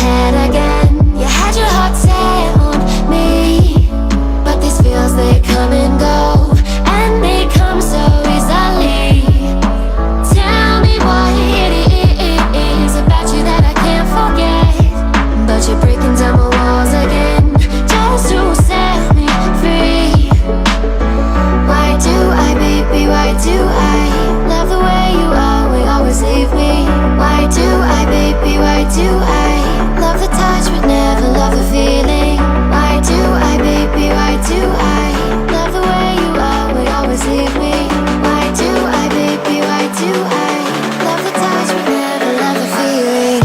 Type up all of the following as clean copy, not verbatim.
head again. You had your heart set on me, but these feels, they come and go, and they come so easily. Tell me what it is about you that I can't forget, but you're breaking down my walls again, just to set me free. Why do I, baby, why do I love the way you always leave me? Why do I, baby, why do I love the touch but never love the feeling? Why do I, baby, why do I love the way you always leave me? Why do I, baby, why do I love the touch but never love the feeling?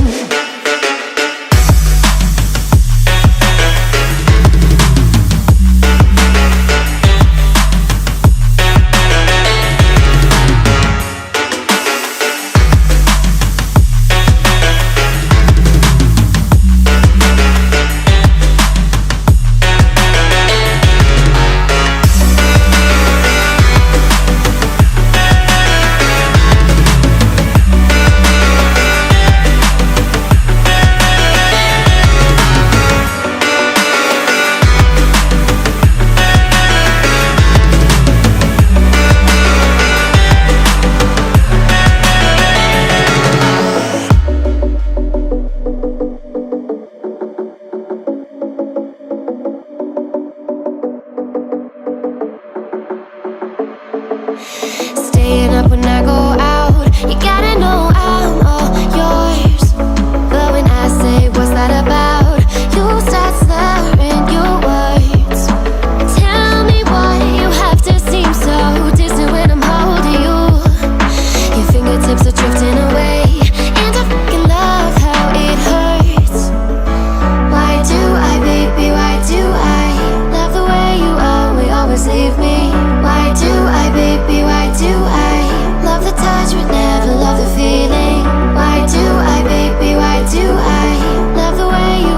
Staying up when I go out, you gotta know I'm all yours. But when I say what's that about, you start slurring your words. Tell me why you have to seem so distant when I'm holding you. Your fingertips are drifting away, and I fucking love how it hurts. Why do I, baby, why do I love the way you always leave me? Why do I, baby, why do I love the touch but never love the feeling? Why do I, baby, why do I love the way you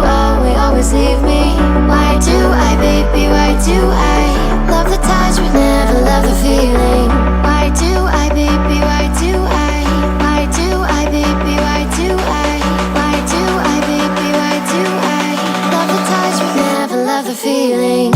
always leave me? Why do I, baby, why do I love the touch but never love the feeling? Why do I, baby, why do I? Why do I, baby, why do I? Why do I, baby, why do I love the touch but never love the feeling?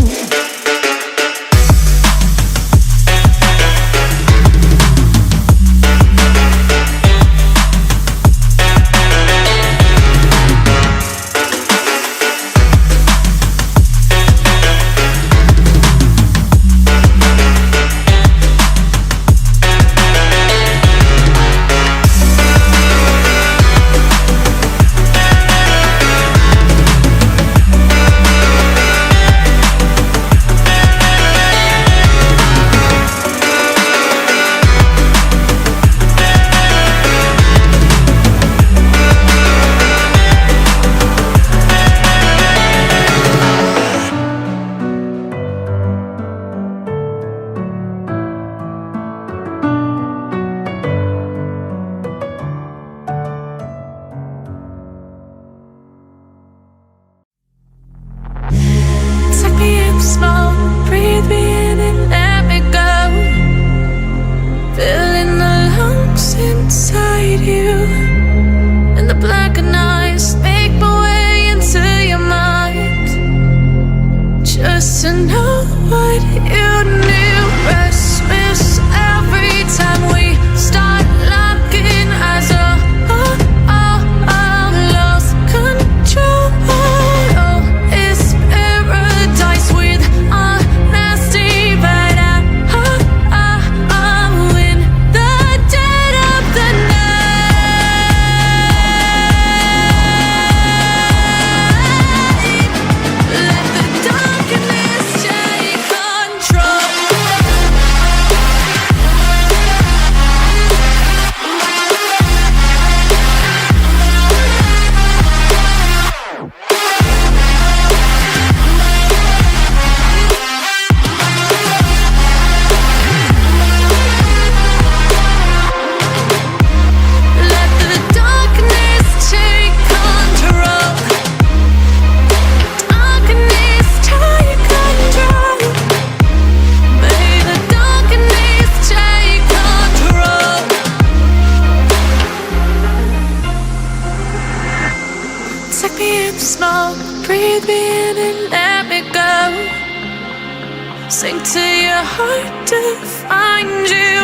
Sink to your heart to find you.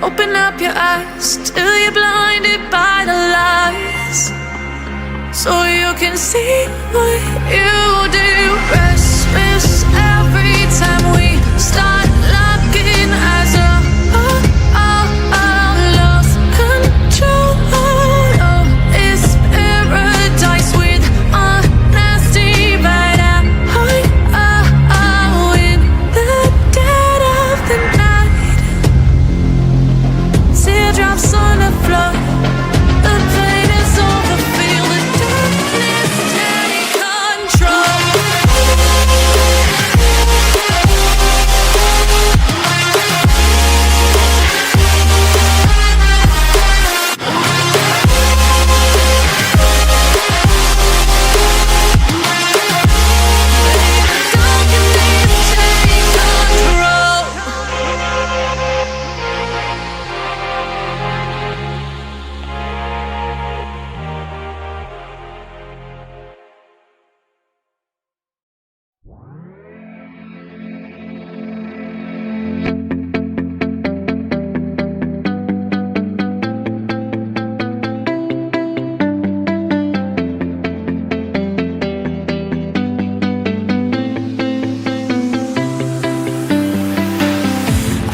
Open up your eyes till you're blinded by the lies, so you can see what you do. Restless every time we start looking as a lost control. Oh, it's paradise with honesty, but I'm in the dead of the night. Teardrops on the floor. The pain is over. Feel the darkness take control.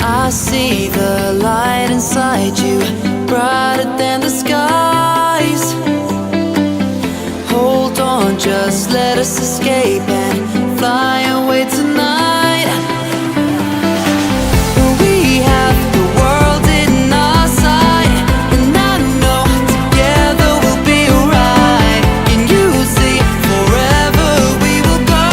I see the light inside you, brighter than the skies. Hold on, just let us escape and fly away tonight. We have the world in our sight, and I know together we'll be alright. Can you see forever we will go?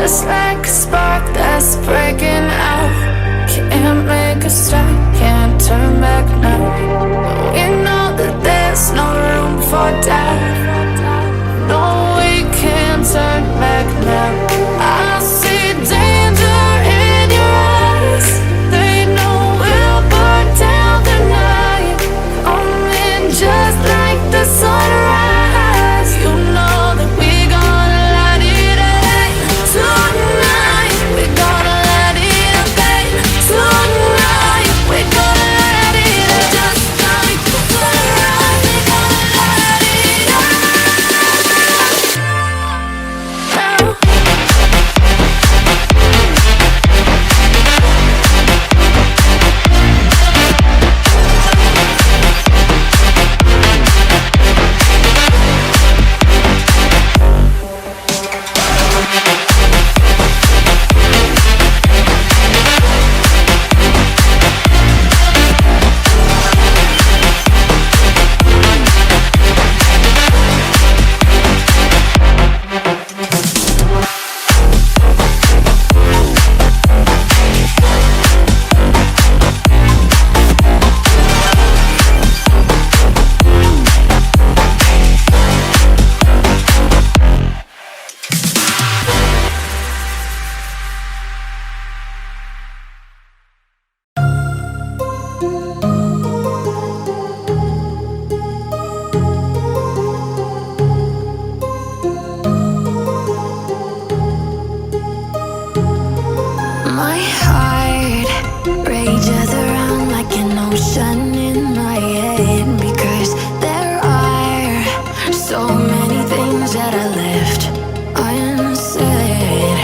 just like a spark that's breaking out. Can't make a stop, can't turn back now. We know that there's no room for doubt. No, we can't turn back now. I see danger in your eyes. They know we'll burn down the night. Coming just like the sunrise. You know that we gonna light it up tonight. We gonna light it up tonight. We gonna light it up just like the sunrise. We gonna light it up now. My heart rages around like an ocean in my head, because there are so many things that I left unsaid.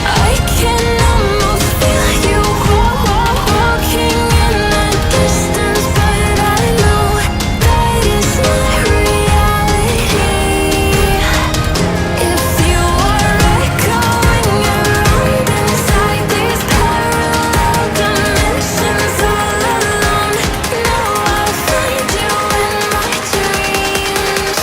I can almost feel you walking in the distance, but I know that it's not reality. If you are echoing around inside these parallel dimensions all alone, know I'll find you in my dreams.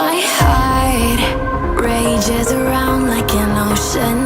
My heart rages around like an ocean